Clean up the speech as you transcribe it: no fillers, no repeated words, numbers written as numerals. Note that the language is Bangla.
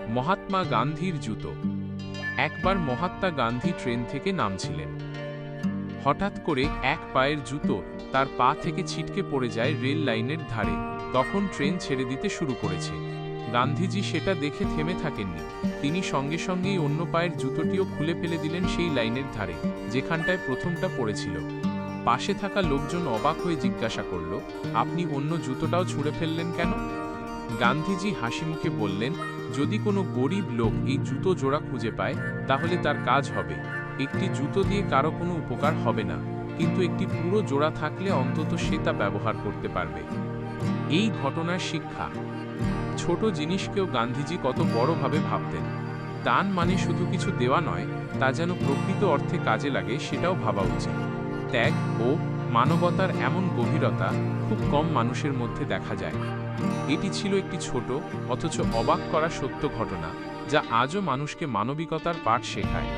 মহাত্মা গান্ধীর জুতো। একবার মহাত্মা গান্ধী ট্রেন থেকে নামছিলেন। হঠাৎ করে এক পায়ের জুতো তার পা থেকে ছিটকে পড়ে যায় রেল লাইনের ধারে। তখন ট্রেন ছেড়ে দিতে শুরু করেছে। গান্ধীজি সেটা দেখে থেমে থাকেননি। তিনি সঙ্গে সঙ্গেই অন্য পায়ের জুতোটিও খুলে ফেলে দিলেন সেই লাইনের ধারে, যেখানটায় প্রথমটা পড়েছিল। পাশে থাকা লোকজন অবাক হয়ে জিজ্ঞাসা করল, আপনি অন্য জুতোটাও ছুঁড়ে ফেললেন কেন? গান্ধীজি হাসিমুখে বললেন, যদি কোনো গরিব লোক এই জুতো জোড়া খুঁজে পায় তাহলে তার কাজ হবে। একটি জুতো দিয়ে কারো কোনো উপকার হবে না, কিন্তু একটি পুরো জোড়া থাকলে অন্তত সে তা ব্যবহার করতে পারবে। এই ঘটনার শিক্ষা, ছোট জিনিসকেও গান্ধীজি কত বড়ভাবে ভাবতেন। দান মানে শুধু কিছু দেওয়া নয়, তা যেন প্রকৃত অর্থে কাজে লাগে সেটাও ভাবা উচিত। ত্যাগ ও মানবতার এমন গভীরতা খুব কম মানুষের মধ্যে দেখা যায়। এটি ছিল একটি ছোট অথচ অবাক করা সত্য ঘটনা, যা আজও মানুষকে মানবিকতার পাঠ শেখায়।